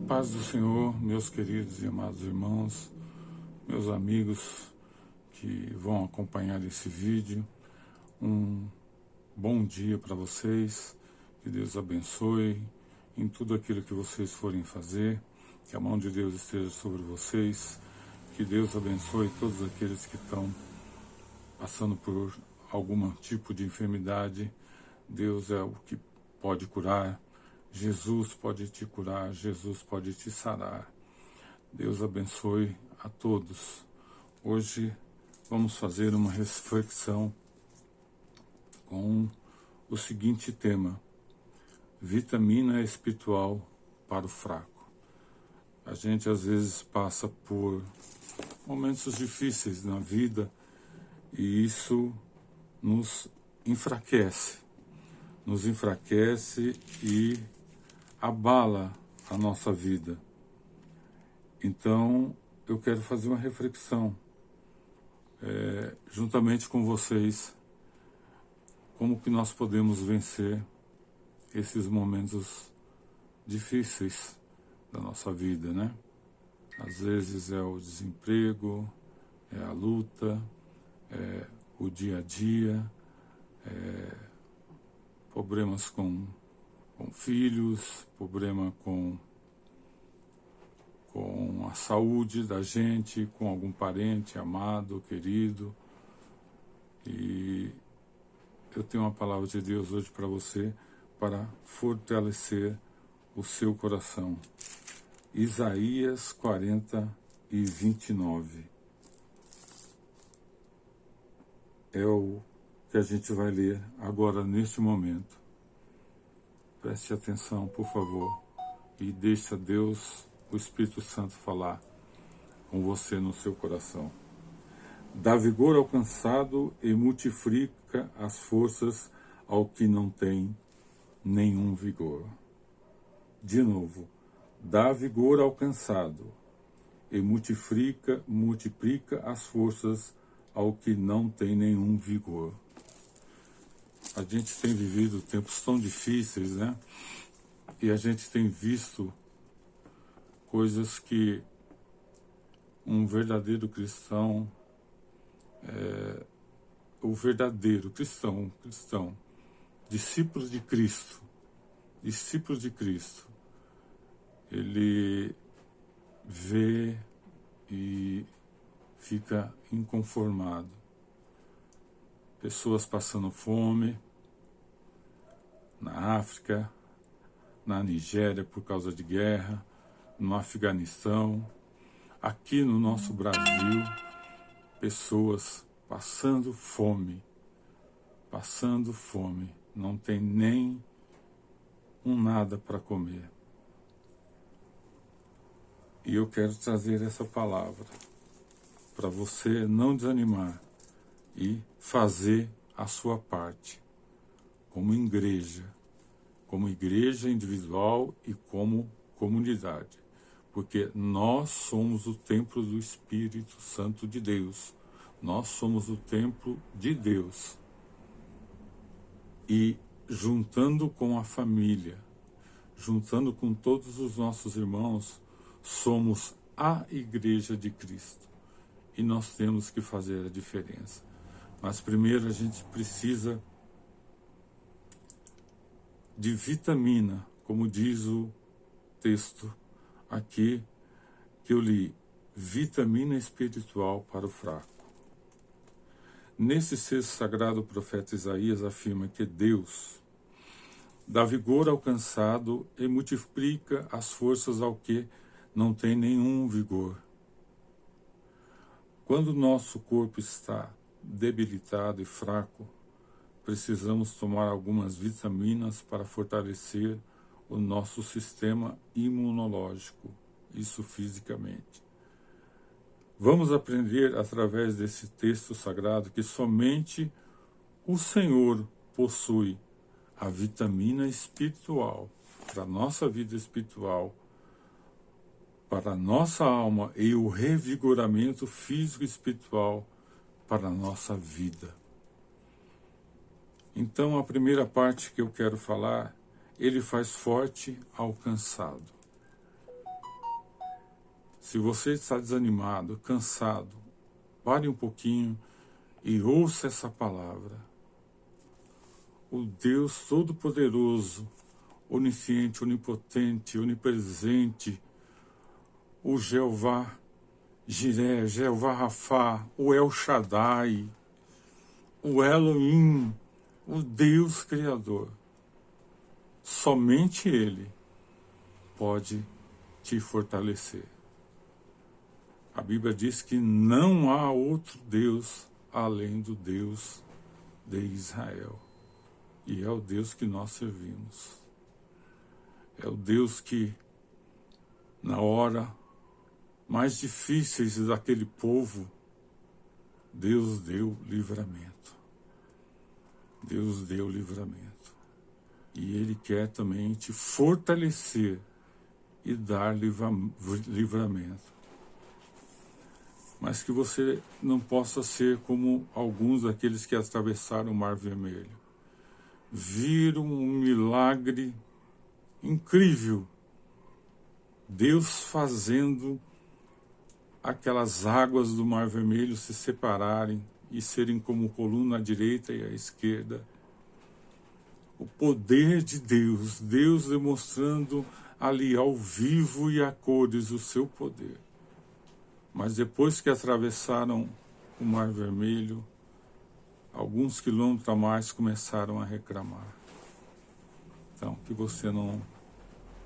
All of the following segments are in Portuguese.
paz do Senhor, meus queridos e amados irmãos, meus amigos que vão acompanhar esse vídeo, um bom dia para vocês, que Deus abençoe em tudo aquilo que vocês forem fazer, que a mão de Deus esteja sobre vocês, que Deus abençoe todos aqueles que estão passando por algum tipo de enfermidade. Deus é o que pode curar, Jesus pode te curar, Jesus pode te sarar. Deus abençoe a todos. Hoje vamos fazer uma reflexão com o seguinte tema: vitamina espiritual para o fraco. A gente às vezes passa por momentos difíceis na vida e isso nos enfraquece e abala a nossa vida. Então eu quero fazer uma reflexão juntamente com vocês, como que nós podemos vencer esses momentos difíceis da nossa vida, né? Às vezes é o desemprego, é a luta, é o dia a dia, problemas com filhos, problema com a saúde da gente, com algum parente amado, querido. E eu tenho uma palavra de Deus hoje para você, para fortalecer o seu coração. Isaías 40:29. É o que a gente vai ler agora, neste momento. Preste atenção, por favor, e deixa Deus, o Espírito Santo, falar com você no seu coração. Dá vigor ao cansado e multiplica as forças ao que não tem nenhum vigor. De novo, dá vigor ao cansado e multiplica as forças ao que não tem nenhum vigor. A gente tem vivido tempos tão difíceis, né? E a gente tem visto coisas que um verdadeiro cristão, o verdadeiro cristão, discípulo de Cristo, ele vê e fica inconformado. Pessoas passando fome na África, na Nigéria por causa de guerra, no Afeganistão, aqui no nosso Brasil, pessoas passando fome, não tem nem nada para comer. E eu quero trazer essa palavra para você não desanimar e fazer a sua parte, como igreja individual e como comunidade, porque nós somos o templo do Espírito Santo de Deus, nós somos o templo de Deus, e juntando com a família, juntando com todos os nossos irmãos, somos a Igreja de Cristo, e nós temos que fazer a diferença. Mas primeiro a gente precisa de vitamina, como diz o texto aqui que eu li, vitamina espiritual para o fraco. Nesse texto sagrado, o profeta Isaías afirma que Deus dá vigor ao cansado e multiplica as forças ao que não tem nenhum vigor. Quando o nosso corpo está debilitado e fraco, precisamos tomar algumas vitaminas para fortalecer o nosso sistema imunológico, isso fisicamente. Vamos aprender através desse texto sagrado que somente o Senhor possui a vitamina espiritual para a nossa vida espiritual, para a nossa alma, e o revigoramento físico e espiritual para a nossa vida. Então, a primeira parte que eu quero falar, ele faz forte ao cansado. Se você está desanimado, cansado, pare um pouquinho e ouça essa palavra. O Deus Todo-Poderoso, onisciente, onipotente, onipresente, o Jeová Jiré, Jeová Rafá, o El Shaddai, o Elohim, o Deus Criador. Somente Ele pode te fortalecer. A Bíblia diz que não há outro Deus além do Deus de Israel. E é o Deus que nós servimos. É o Deus que, na hora mais difíceis daquele povo, Deus deu livramento. Deus deu livramento. E Ele quer também te fortalecer e dar livramento. Mas que você não possa ser como alguns daqueles que atravessaram o Mar Vermelho. Viram um milagre incrível. Deus fazendo aquelas águas do Mar Vermelho se separarem e serem como coluna à direita e à esquerda. O poder de Deus, Deus demonstrando ali ao vivo e a cores o seu poder. Mas depois que atravessaram o Mar Vermelho, alguns quilômetros a mais começaram a reclamar. Então, que você não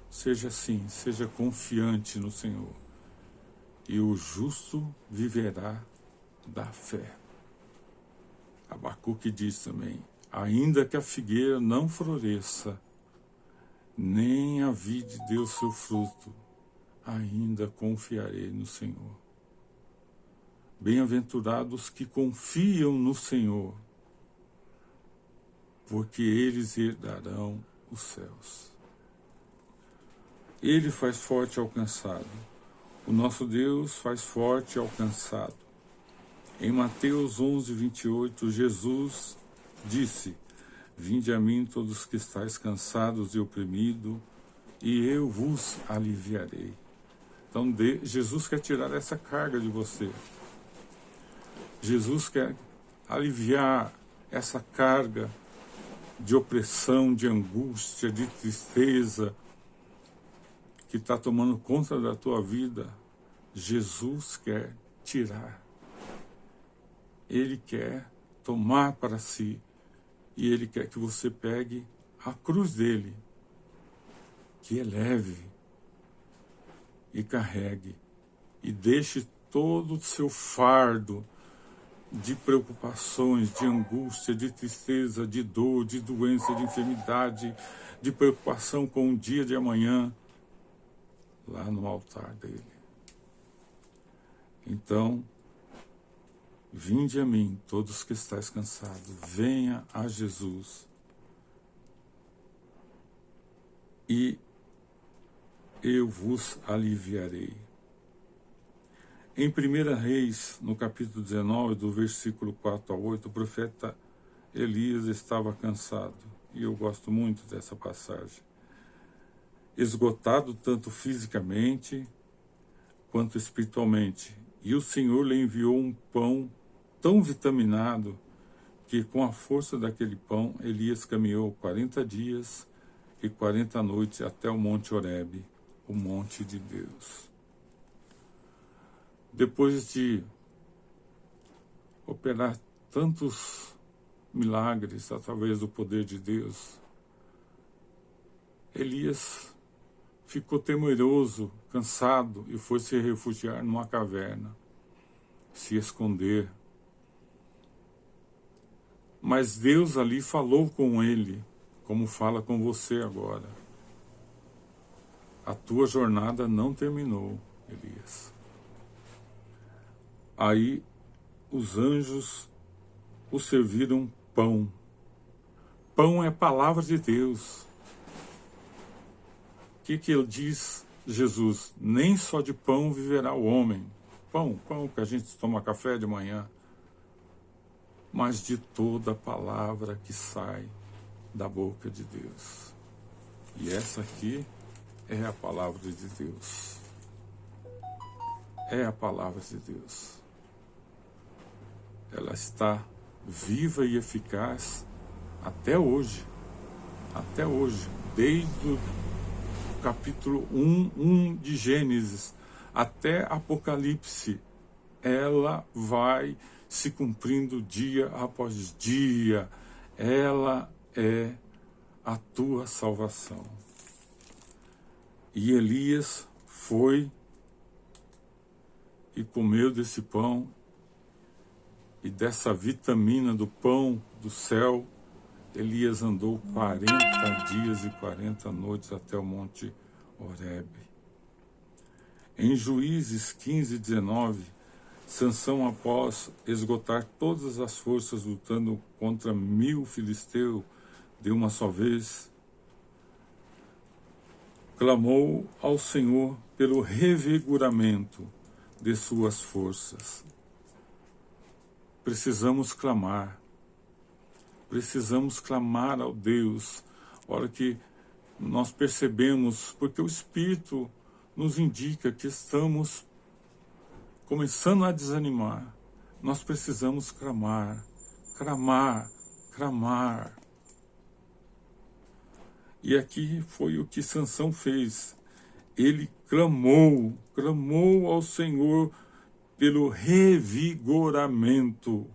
seja assim, seja confiante no Senhor. E o justo viverá da fé. Abacuque diz também, ainda que a figueira não floresça, nem a vide dê o seu fruto, ainda confiarei no Senhor. Bem-aventurados que confiam no Senhor, porque eles herdarão os céus. Ele faz forte ao cansado. O nosso Deus faz forte ao cansado. Em Mateus 11, 28, Jesus disse, vinde a mim todos que estáis cansados e oprimidos, e eu vos aliviarei. Então Jesus quer tirar essa carga de você. Jesus quer aliviar essa carga de opressão, de angústia, de tristeza que está tomando conta da tua vida. Jesus quer tirar. Ele quer tomar para si e Ele quer que você pegue a cruz dele, que é leve, e carregue, e deixe todo o seu fardo de preocupações, de angústia, de tristeza, de dor, de doença, de enfermidade, de preocupação com o dia de amanhã, lá no altar dele. Então, vinde a mim, todos que estáis cansados, venha a Jesus e eu vos aliviarei. Em 1 Reis, no capítulo 19, do versículo 4 a 8, o profeta Elias estava cansado, e eu gosto muito dessa passagem. Esgotado tanto fisicamente quanto espiritualmente, e o Senhor lhe enviou um pão tão vitaminado que com a força daquele pão Elias caminhou 40 dias e 40 noites até o Monte Horebe, o monte de Deus. Depois de operar tantos milagres através do poder de Deus, Elias ficou temeroso, cansado e foi se refugiar numa caverna, se esconder. Mas Deus ali falou com ele, como fala com você agora. A tua jornada não terminou, Elias. Aí os anjos o serviram pão. Pão é a palavra de Deus. O que ele diz, Jesus? Nem só de pão viverá o homem. Pão que a gente toma café de manhã. Mas de toda a palavra que sai da boca de Deus. E essa aqui é a palavra de Deus. é a palavra de Deus. Ela está viva e eficaz até hoje, desde o capítulo 1 de Gênesis até Apocalipse, ela vai se cumprindo dia após dia. Ela é a tua salvação. E Elias foi e comeu desse pão e dessa vitamina do pão do céu. Elias andou 40 dias e 40 noites até o Monte Horebe. Em Juízes 15:19, Sansão, após esgotar todas as forças lutando contra 1000 filisteus de uma só vez, clamou ao Senhor pelo revigoramento de suas forças. Precisamos clamar ao Deus, hora que nós percebemos, porque o Espírito nos indica que estamos começando a desanimar. Nós precisamos clamar. E aqui foi o que Sansão fez. Ele clamou ao Senhor pelo revigoramento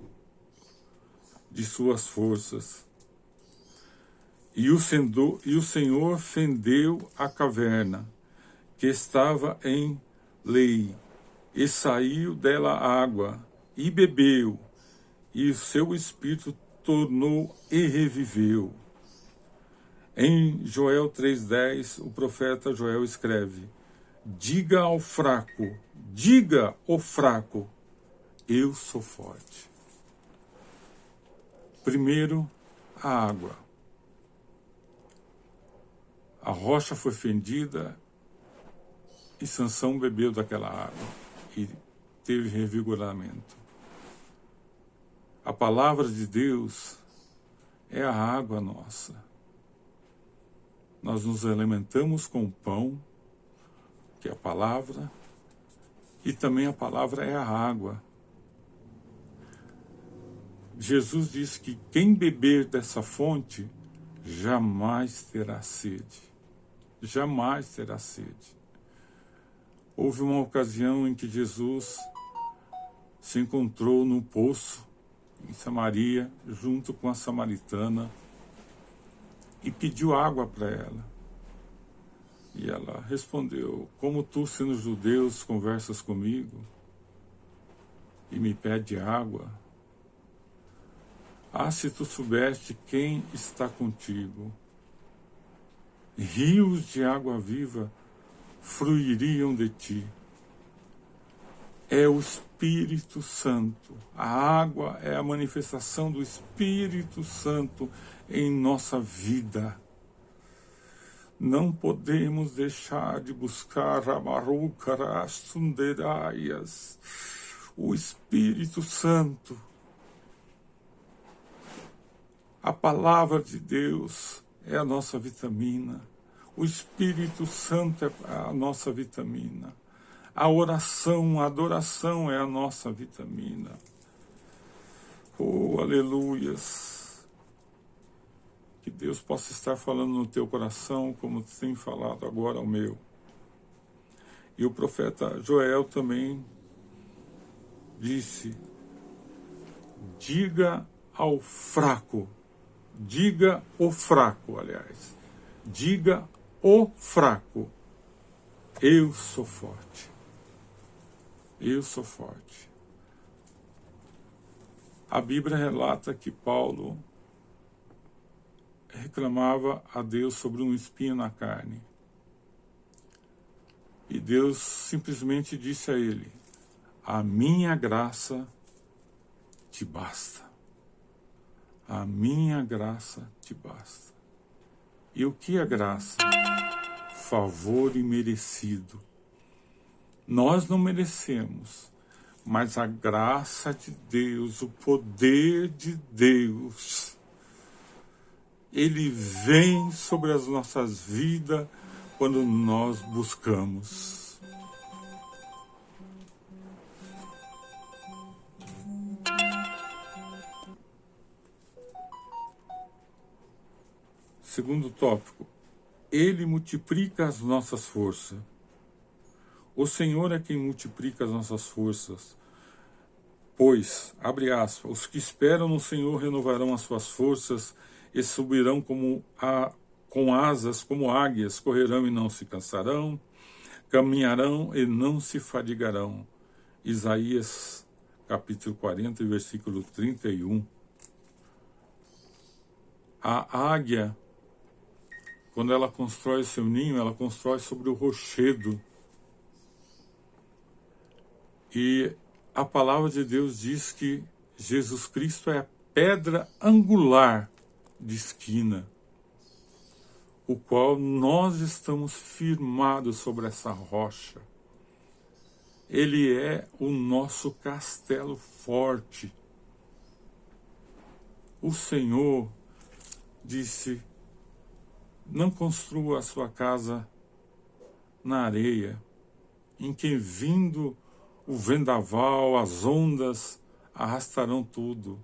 de suas forças. E o Senhor fendeu a caverna que estava em Lei, e saiu dela água, e bebeu, e o seu espírito tornou e reviveu. Em Joel 3:10, o profeta Joel escreve: diga ao fraco, eu sou forte. Primeiro, a água. A rocha foi fendida e Sansão bebeu daquela água e teve revigoramento. A palavra de Deus é a água nossa. Nós nos alimentamos com o pão, que é a palavra, e também a palavra é a água. Jesus disse que quem beber dessa fonte jamais terá sede. Jamais terá sede. Houve uma ocasião em que Jesus se encontrou num poço em Samaria, junto com a samaritana, e pediu água para ela. E ela respondeu: como tu, sendo judeus, conversas comigo e me pede água? Ah, se tu soubeste quem está contigo, rios de água viva fluiriam de ti. É o Espírito Santo. A água é a manifestação do Espírito Santo em nossa vida. Não podemos deixar de buscar o Espírito Santo. A palavra de Deus é a nossa vitamina. O Espírito Santo é a nossa vitamina. A oração, a adoração é a nossa vitamina. Oh, aleluias! Que Deus possa estar falando no teu coração, como tem falado agora ao meu. E o profeta Joel também disse: diga ao fraco, diga o fraco, aliás, diga o fraco, eu sou forte. Eu sou forte. A Bíblia relata que Paulo reclamava a Deus sobre um espinho na carne. E Deus simplesmente disse a ele: a minha graça te basta. A minha graça te basta. E o que é graça? Favor imerecido. Nós não merecemos, mas a graça de Deus, o poder de Deus, ele vem sobre as nossas vidas quando nós buscamos. Segundo tópico, Ele multiplica as nossas forças. O Senhor é quem multiplica as nossas forças. Pois, abre aspas, os que esperam no Senhor renovarão as suas forças e subirão com asas como águias, correrão e não se cansarão, caminharão e não se fadigarão. Isaías capítulo 40, versículo 31. A águia, quando ela constrói seu ninho, ela constrói sobre o rochedo. E a palavra de Deus diz que Jesus Cristo é a pedra angular de esquina, o qual nós estamos firmados sobre essa rocha. Ele é o nosso castelo forte. O Senhor disse: não construa a sua casa na areia, em que vindo o vendaval, as ondas arrastarão tudo,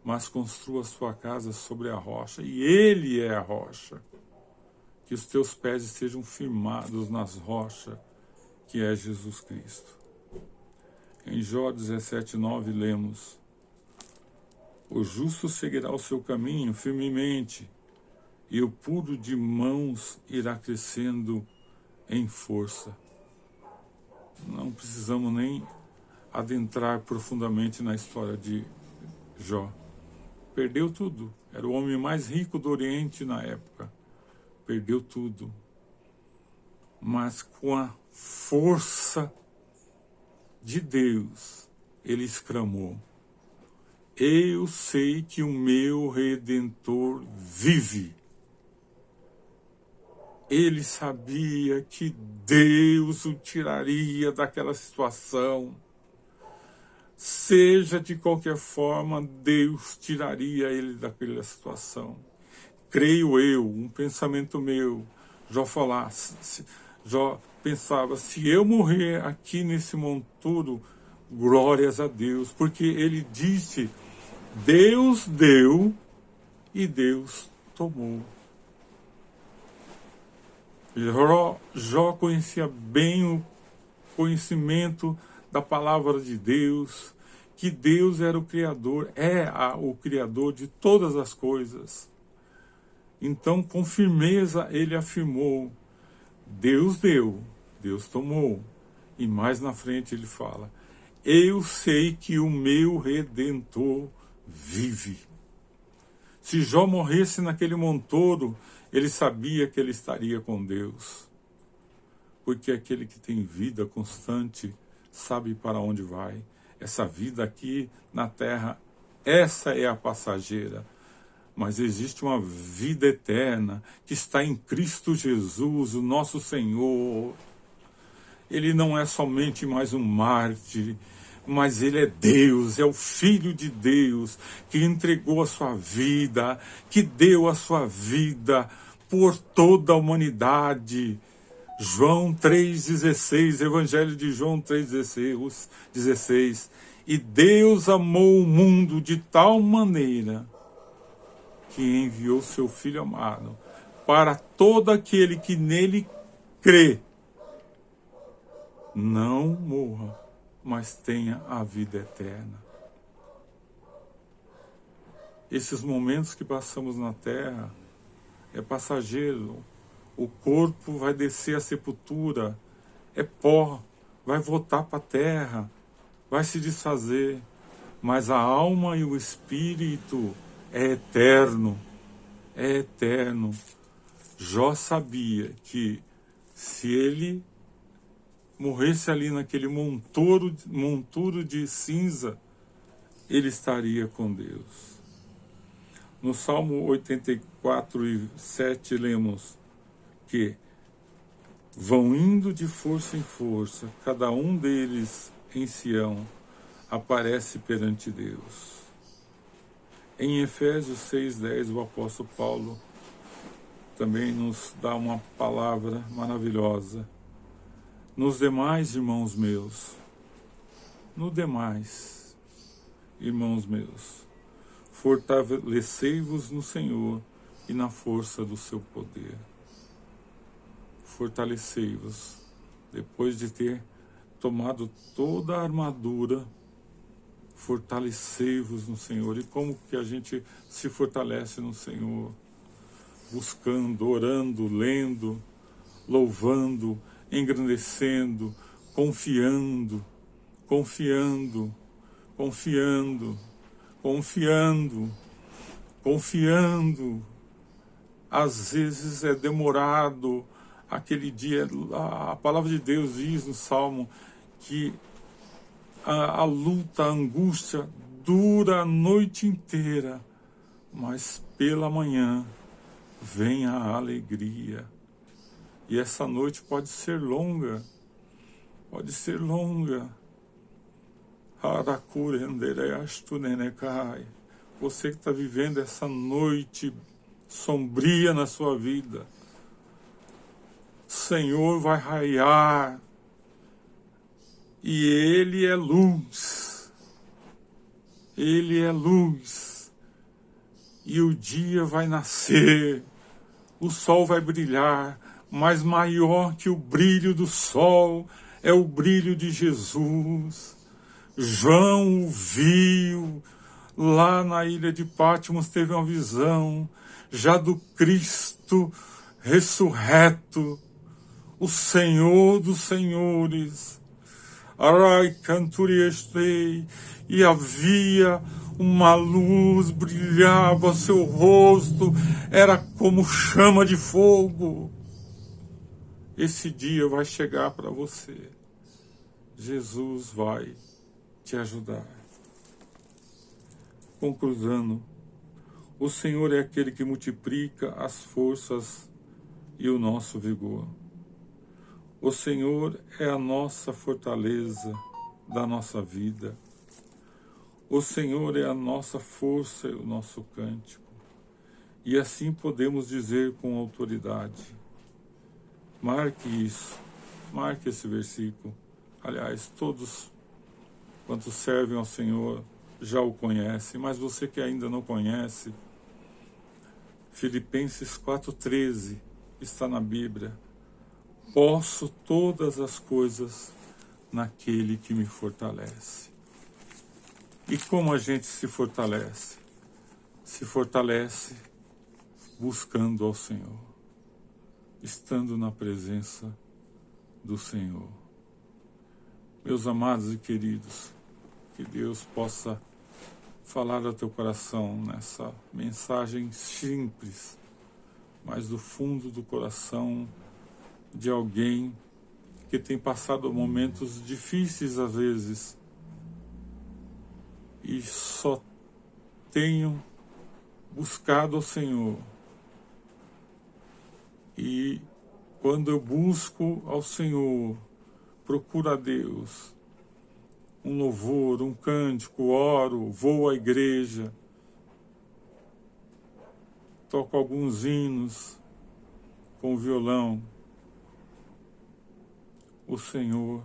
mas construa a sua casa sobre a rocha, e Ele é a rocha. Que os teus pés estejam firmados nas rochas, que é Jesus Cristo. Em Jó 17:9 lemos: o justo seguirá o seu caminho firmemente, e o puro de mãos irá crescendo em força. Não precisamos nem adentrar profundamente na história de Jó. Perdeu tudo. Era o homem mais rico do Oriente na época. Perdeu tudo. Mas com a força de Deus, ele exclamou: eu sei que o meu Redentor vive. Ele sabia que Deus o tiraria daquela situação. Seja de qualquer forma, Deus tiraria ele daquela situação. Creio eu, um pensamento meu, Jó pensava, se eu morrer aqui nesse monturo, glórias a Deus, porque ele disse, Deus deu e Deus tomou. Jó conhecia bem o conhecimento da palavra de Deus, que Deus era o Criador, o Criador de todas as coisas. Então, com firmeza, ele afirmou, Deus deu, Deus tomou. E mais na frente ele fala, eu sei que o meu Redentor vive. Se Jó morresse naquele montoro, ele sabia que ele estaria com Deus. Porque aquele que tem vida constante sabe para onde vai. Essa vida aqui na terra, essa é a passageira. Mas existe uma vida eterna que está em Cristo Jesus, o nosso Senhor. Ele não é somente mais um mártir, mas ele é Deus, é o Filho de Deus, que entregou a sua vida, que deu a sua vida por toda a humanidade. João 3,16, Evangelho de João 3,16. E Deus amou o mundo de tal maneira que enviou seu Filho amado para todo aquele que nele crê, não morra, mas tenha a vida eterna. Esses momentos que passamos na terra é passageiro. O corpo vai descer à sepultura, é pó, vai voltar para a terra, vai se desfazer, mas a alma e o espírito é eterno, é eterno. Jó sabia que se ele morresse ali naquele monturo de cinza, ele estaria com Deus. No Salmo 84:7 lemos que vão indo de força em força, cada um deles em Sião aparece perante Deus. Em Efésios 6:10, o apóstolo Paulo também nos dá uma palavra maravilhosa. Nos demais, irmãos meus, fortalecei-vos no Senhor e na força do seu poder. Fortalecei-vos, depois de ter tomado toda a armadura, fortalecei-vos no Senhor. E como que a gente se fortalece no Senhor? Buscando, orando, lendo, louvando, engrandecendo, confiando, confiando, confiando, confiando, confiando. Às vezes é demorado aquele dia. A palavra de Deus diz no Salmo que a luta, a angústia dura a noite inteira, mas pela manhã vem a alegria. E essa noite pode ser longa, pode ser longa. Você que está vivendo essa noite sombria na sua vida, Senhor vai raiar, e Ele é luz, Ele é luz, e o dia vai nascer, o sol vai brilhar, mas maior que o brilho do sol é o brilho de Jesus. João o viu, lá na ilha de Patmos teve uma visão, já do Cristo ressurreto, o Senhor dos senhores. Arai canturiestei, e havia uma luz, brilhava seu rosto, era como chama de fogo. Esse dia vai chegar para você. Jesus vai te ajudar. Conclusão, o Senhor é aquele que multiplica as forças e o nosso vigor. O Senhor é a nossa fortaleza da nossa vida. O Senhor é a nossa força e o nosso cântico. E assim podemos dizer com autoridade. Marque isso, marque esse versículo. Aliás, todos quantos servem ao Senhor já o conhecem, mas você que ainda não conhece, Filipenses 4,13 está na Bíblia. Posso todas as coisas naquele que me fortalece. E como a gente se fortalece? Se fortalece buscando ao Senhor, estando na presença do Senhor. Meus amados e queridos, que Deus possa falar ao teu coração nessa mensagem simples, mas do fundo do coração de alguém que tem passado momentos difíceis às vezes e só tenho buscado ao Senhor. E quando eu busco ao Senhor, procuro a Deus, um louvor, um cântico, oro, vou à igreja, toco alguns hinos com violão, o Senhor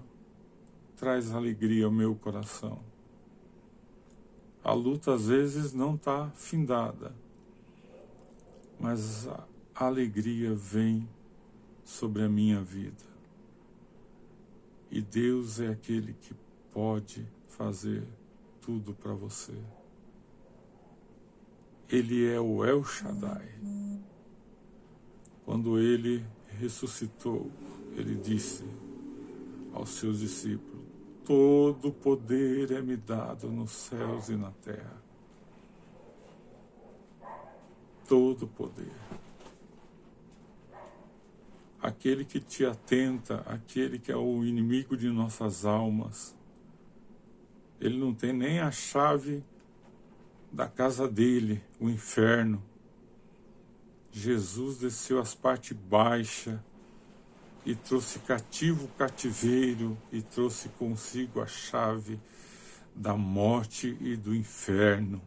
traz alegria ao meu coração. A luta às vezes não está findada, mas a alegria vem sobre a minha vida. E Deus é aquele que pode fazer tudo para você. Ele é o El Shaddai. Quando ele ressuscitou, ele disse aos seus discípulos: todo poder é me dado nos céus e na terra. Todo poder. Aquele que te atenta, aquele que é o inimigo de nossas almas, ele não tem nem a chave da casa dele, o inferno. Jesus desceu às partes baixas e trouxe cativo o cativeiro e trouxe consigo a chave da morte e do inferno.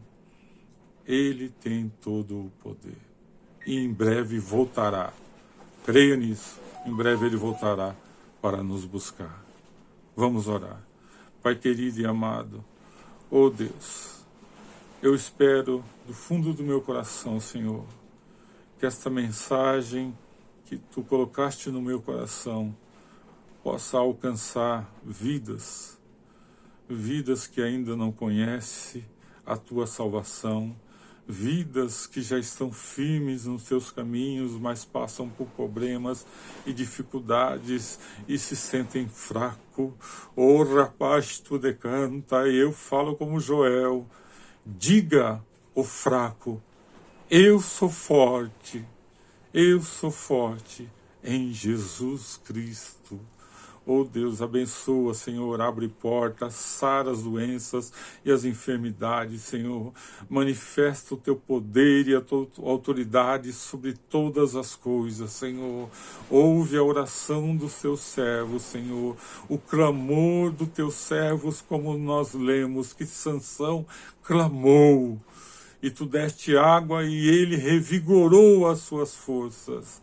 Ele tem todo o poder e em breve voltará. Creia nisso, em breve ele voltará para nos buscar. Vamos orar. Pai querido e amado, oh Deus, eu espero do fundo do meu coração, Senhor, que esta mensagem que tu colocaste no meu coração possa alcançar vidas, vidas que ainda não conhecem a tua salvação, vidas que já estão firmes nos teus caminhos, mas passam por problemas e dificuldades e se sentem fracos. Ô rapaz, tu decanta, eu falo como Joel, diga o fraco, eu sou forte em Jesus Cristo. Oh Deus, abençoa, Senhor, abre portas, sara as doenças e as enfermidades, Senhor. Manifesta o teu poder e a tua autoridade sobre todas as coisas, Senhor. Ouve a oração dos teus servos, Senhor. O clamor dos teus servos, como nós lemos, que Sansão clamou. E tu deste água e ele revigorou as suas forças.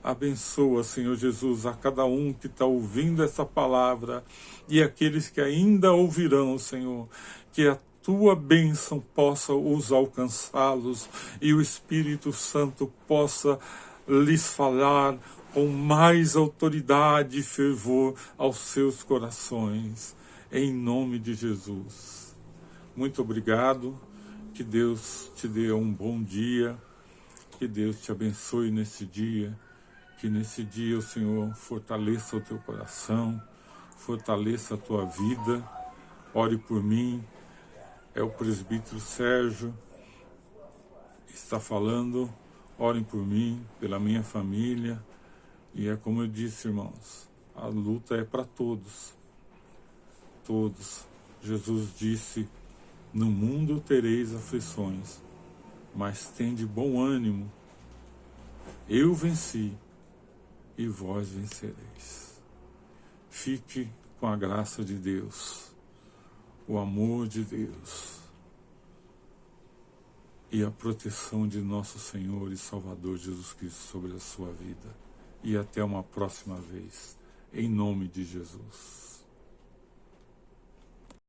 Abençoa, Senhor Jesus, a cada um que está ouvindo essa palavra e aqueles que ainda ouvirão, Senhor, que a tua bênção possa os alcançá-los e o Espírito Santo possa lhes falar com mais autoridade e fervor aos seus corações, em nome de Jesus. Muito obrigado, que Deus te dê um bom dia, que Deus te abençoe nesse dia. Que nesse dia o Senhor fortaleça o teu coração, fortaleça a tua vida. Ore por mim, é o presbítero Sérgio que está falando. Orem por mim, pela minha família. E é como eu disse, irmãos, a luta é para todos. Todos. Jesus disse, no mundo tereis aflições, mas tende bom ânimo. Eu venci. E vós vencereis. Fique com a graça de Deus, o amor de Deus e a proteção de nosso Senhor e Salvador Jesus Cristo sobre a sua vida. E até uma próxima vez, em nome de Jesus.